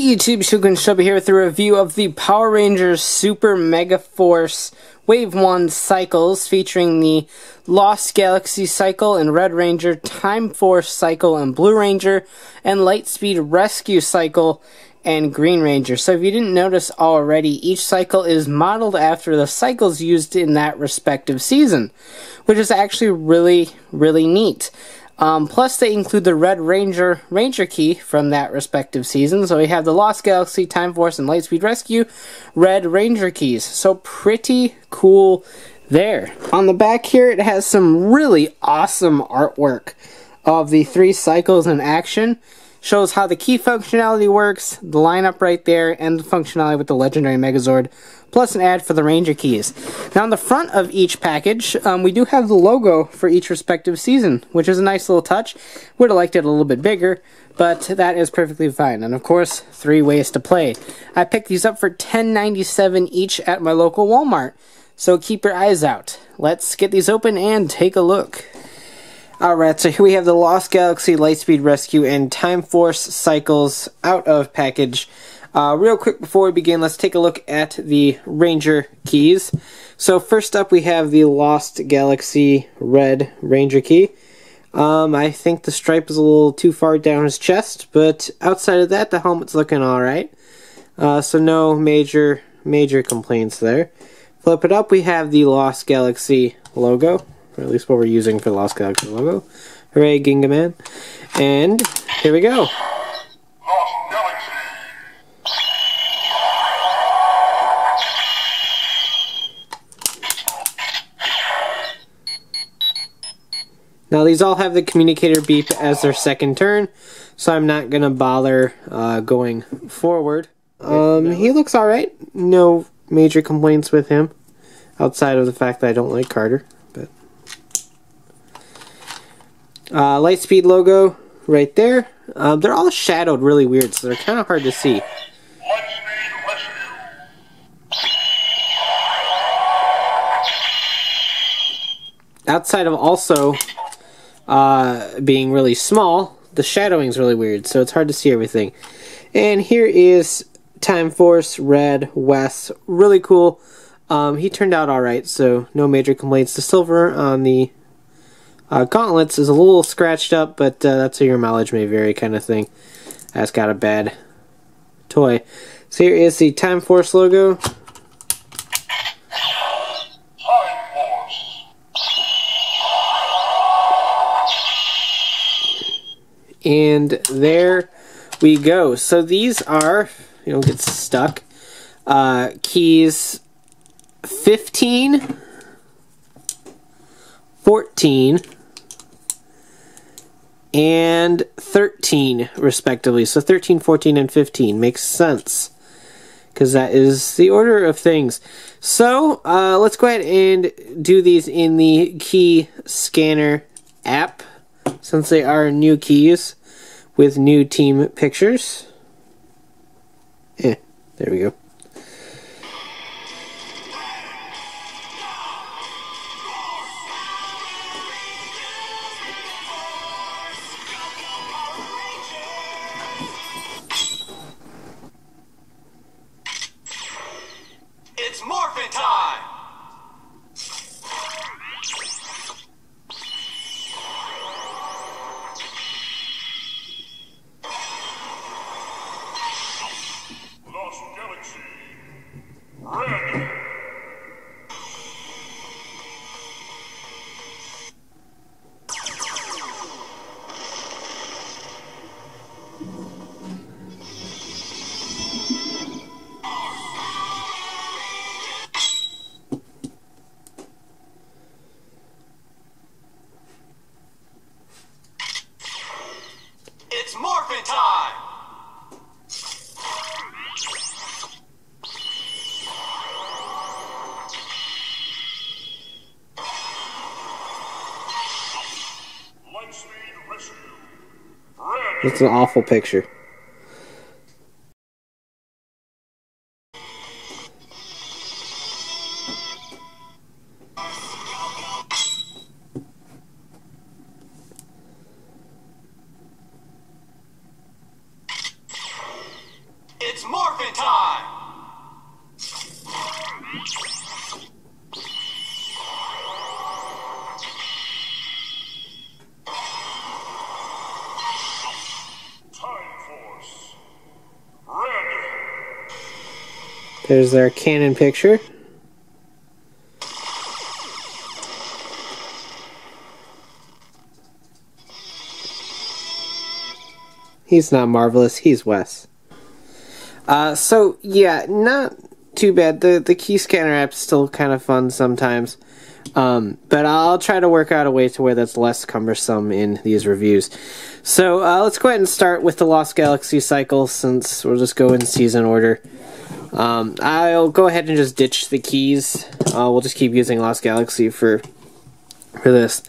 YouTube, Shuba here with a review of the Power Rangers Super Megaforce Wave 1 Cycles featuring the Lost Galaxy Cycle and Red Ranger, Time Force Cycle and Blue Ranger, and Lightspeed Rescue Cycle and Green Ranger. So if you didn't notice already, each cycle is modeled after the cycles used in that respective season, which is actually really neat. Plus, they include the Red Ranger key from that respective season. So we have the Lost Galaxy, Time Force, and Lightspeed Rescue Red Ranger keys. So pretty cool there. On the back here, it has some really awesome artwork of the three cycles in action. Shows how the key functionality works, the lineup right there, and the functionality with the legendary Megazord, plus an ad for the Ranger keys. Now on the front of each package, we do have the logo for each respective season, which is a nice little touch. Would have liked it a little bit bigger, but that is perfectly fine. And of course, 3 ways to play. I picked these up for $10.97 each at my local Walmart, so keep your eyes out. Let's get these open and take a look. Alright, so here we have the Lost Galaxy, Lightspeed Rescue, and Time Force Cycles out of package. Real quick before we begin, let's take a look at the Ranger keys. So first up we have the Lost Galaxy Red Ranger key. I think the stripe is a little too far down his chest, but outside of that, the helmet's looking alright. So no major complaints there. Flip it up, we have the Lost Galaxy logo. Or at least what we're using for the Lost Galaxy logo. Hooray, Ginga Man. And here we go. Lost Galaxy. Now these all have the communicator beep as their second turn, so I'm not going to bother going forward. He looks alright. No major complaints with him, outside of the fact that I don't like Carter. Lightspeed logo right there. They're all shadowed really weird, so they're kind of hard to see. Lightspeed Rescue. Outside of also being really small, the shadowing is really weird, so it's hard to see everything. And here is Time Force Red Wes. Really cool. He turned out alright, so no major complaints. The silver on the gauntlets is a little scratched up, but that's how your mileage may vary kind of thing. That's got a bad toy. So here is the Time Force logo. Time Force. And there we go. So these are, you don't get stuck, keys 15, 14, and 13 respectively. So 13, 14, and 15 makes sense, because that is the order of things. So let's go ahead and do these in the key scanner app, since they are new keys with new team pictures. There we go. It's morphin' time! Lost Galaxy. Red. It's morphin' time! Lightspeed Rescue. Red. That's an awful picture. There's their Canon picture. He's not marvelous, he's Wes. So, yeah, not too bad. The key scanner app's still kind of fun sometimes. But I'll try to work out a way to where that's less cumbersome in these reviews. So, let's go ahead and start with the Lost Galaxy Cycle, since we'll just go in season order. I'll go ahead and just ditch the keys. We'll just keep using Lost Galaxy for this.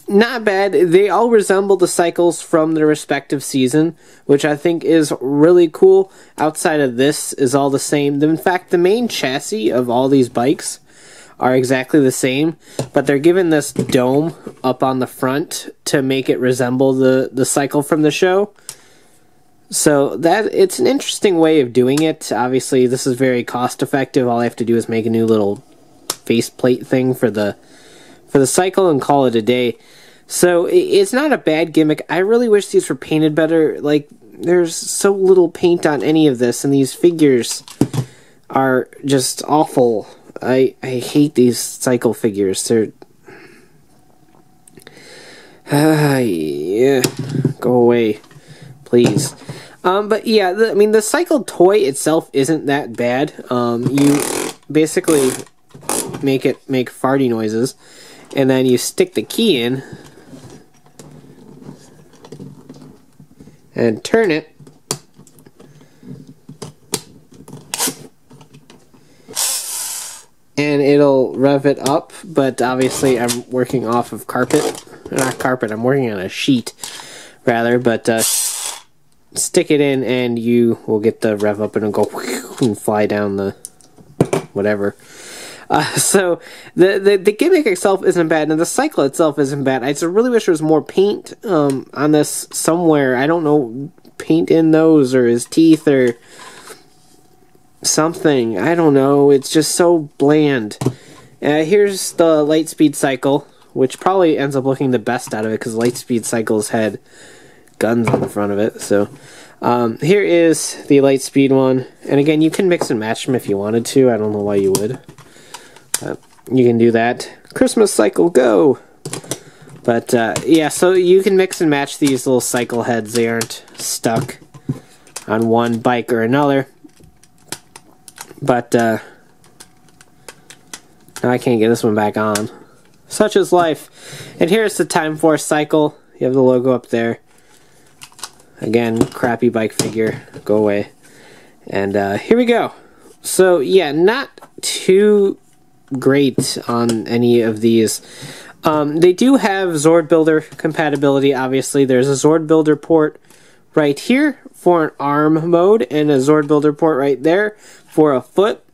Not bad. They all resemble the cycles from their respective season, which I think is really cool. Outside of this is all the same. In fact, the main chassis of all these bikes are exactly the same, but they're given this dome up on the front to make it resemble the cycle from the show. So that it's an interesting way of doing it. Obviously, this is very cost effective. All I have to do is make a new little faceplate thing for the cycle and call it a day. So it's not a bad gimmick. I really wish these were painted better. Like, there's so little paint on any of this, and these figures are just awful. I hate these cycle figures. They're yeah, go away, please. But yeah, I mean, the cycle toy itself isn't that bad. You basically make it make farty noises, and then you stick the key in and turn it, and it'll rev it up. But obviously I'm working off of carpet, not carpet, I'm working on a sheet rather, but stick it in and you will get the rev up and it'll go and fly down the whatever. So the gimmick itself isn't bad, and the cycle itself isn't bad. I just really wish there was more paint on this somewhere. I don't know, paint in those or his teeth or something. I don't know. It's just so bland. Here's the Lightspeed Cycle, which probably ends up looking the best out of it because Lightspeed Cycle's had guns on the front of it. So here is the Lightspeed one, and again, you can mix and match them if you wanted to. I don't know why you would. You can do that. Christmas Cycle, go! But, yeah, so you can mix and match these little cycle heads. They aren't stuck on one bike or another. But, now I can't get this one back on. Such is life. And here's the Time Force Cycle. You have the logo up there. Again, crappy bike figure. Go away. And, here we go. So, yeah, not too great on any of these. They do have Zord Builder compatibility, obviously. There's a Zord Builder port right here for an arm mode, and a Zord Builder port right there for a foot.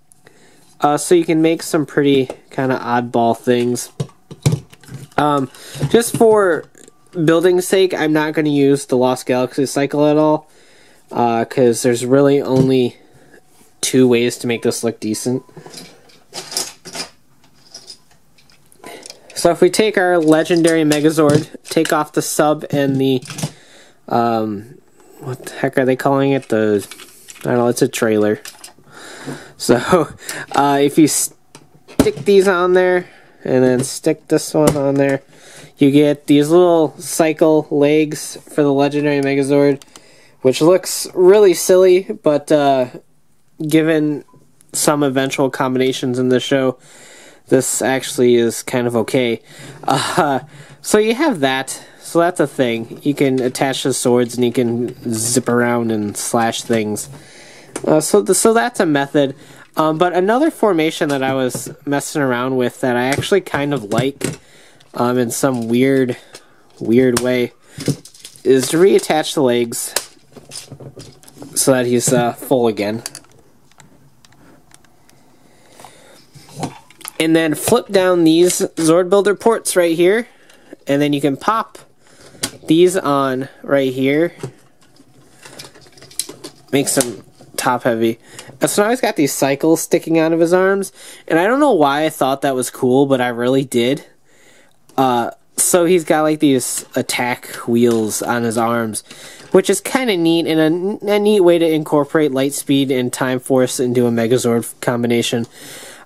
So you can make some pretty kind of oddball things. Just for building's sake, I'm not going to use the Lost Galaxy Cycle at all, because there's really only two ways to make this look decent. So if we take our legendary Megazord, take off the sub and the, what the heck are they calling it? I don't know, it's a trailer. So, if you stick these on there, and then stick this one on there, you get these little cycle legs for the legendary Megazord, which looks really silly, but, given some eventual combinations in the show, this actually is kind of okay. So you have that. So that's a thing. You can attach the swords and you can zip around and slash things. So that's a method. But another formation that I was messing around with that I actually kind of like in some weird way is to reattach the legs so that he's full again. And then flip down these Zord Builder ports right here, and then you can pop these on right here. Makes them top heavy. And so now he's got these cycles sticking out of his arms, and I don't know why I thought that was cool, but I really did. So he's got like these attack wheels on his arms, which is kind of neat, and a neat way to incorporate Lightspeed and Time Force into a Megazord combination.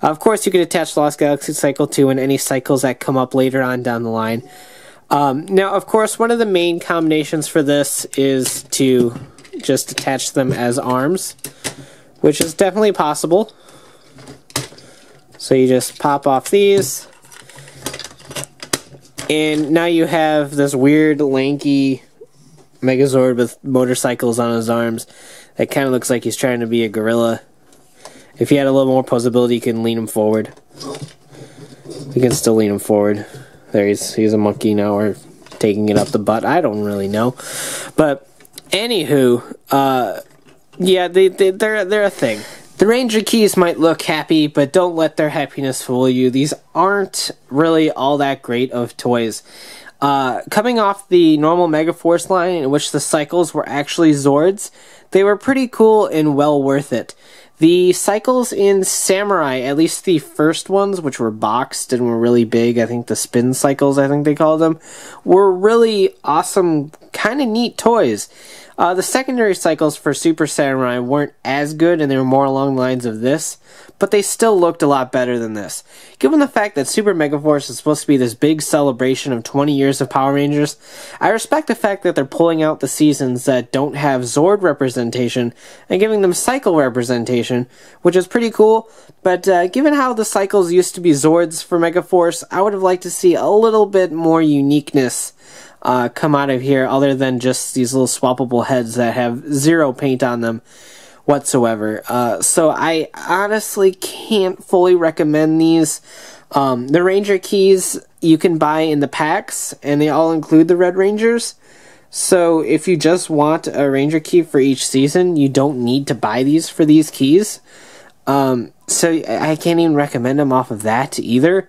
Of course, you could attach Lost Galaxy Cycle to and any cycles that come up later on down the line. Now, of course, one of the main combinations for this is to just attach them as arms, which is definitely possible. So you just pop off these, and now you have this weird, lanky Megazord with motorcycles on his arms that kind of looks like he's trying to be a gorilla. If he had a little more posability, you can lean him forward. You can still lean him forward. There, he's a monkey now, or taking it up the butt. I don't really know. But, anywho, yeah, they're a thing. The Ranger keys might look happy, but don't let their happiness fool you. These aren't really all that great of toys. Coming off the normal Megaforce line, in which the cycles were actually Zords, they were pretty cool and well worth it. The cycles in Samurai, at least the first ones, which were boxed and were really big, I think the spin cycles, I think they called them, were really awesome, kind of neat toys. The secondary cycles for Super Samurai weren't as good, and they were more along the lines of this, but they still looked a lot better than this. Given the fact that Super Megaforce is supposed to be this big celebration of 20 years of Power Rangers, I respect the fact that they're pulling out the seasons that don't have Zord representation and giving them Cycle representation, which is pretty cool, but given how the cycles used to be Zords for Megaforce, I would have liked to see a little bit more uniqueness come out of here, other than just these little swappable heads that have zero paint on them whatsoever. So I honestly can't fully recommend these. The Ranger keys you can buy in the packs, and they all include the Red Rangers. So if you just want a Ranger key for each season, you don't need to buy these for these keys. So I can't even recommend them off of that either.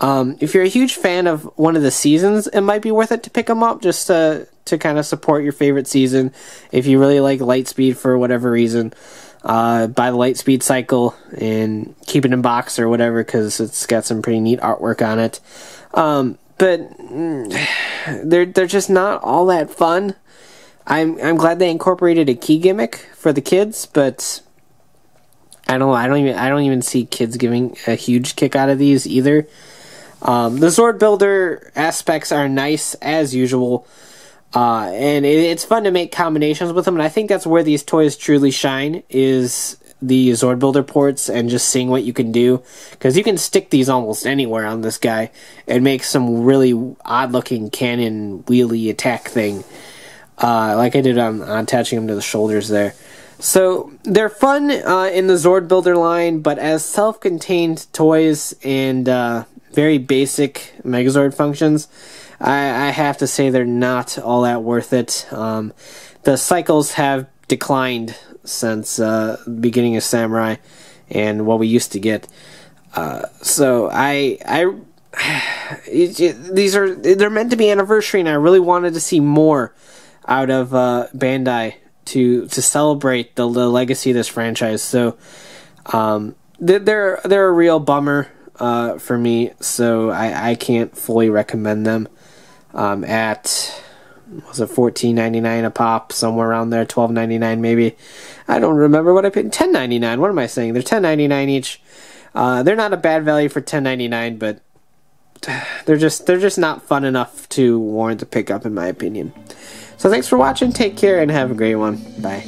If you're a huge fan of one of the seasons, it might be worth it to pick them up just to kind of support your favorite season. If you really like Lightspeed for whatever reason, buy the Lightspeed Cycle and keep it in box or whatever, because it's got some pretty neat artwork on it. But they're just not all that fun. I'm glad they incorporated a key gimmick for the kids, but I don't even see kids giving a huge kick out of these either. The Zord Builder aspects are nice as usual, and it's fun to make combinations with them, and I think that's where these toys truly shine, is the Zord Builder ports and just seeing what you can do, because you can stick these almost anywhere on this guy and make some really odd looking cannon wheelie attack thing, like I did on attaching them to the shoulders there. So they're fun in the Zord Builder line, but as self-contained toys and very basic Megazord functions, I have to say they're not all that worth it. The cycles have declined since the beginning of Samurai and what we used to get. So they're meant to be anniversary, and I really wanted to see more out of Bandai to celebrate the legacy of this franchise. So they're a real bummer for me, so I can't fully recommend them. At, was it $14.99 a pop, somewhere around there, $12.99 maybe. I don't remember what I paid. $10.99. What am I saying? They're $10.99 each. They're not a bad value for $10.99, but they're just not fun enough to warrant a pickup, in my opinion. So thanks for watching. Take care and have a great one. Bye.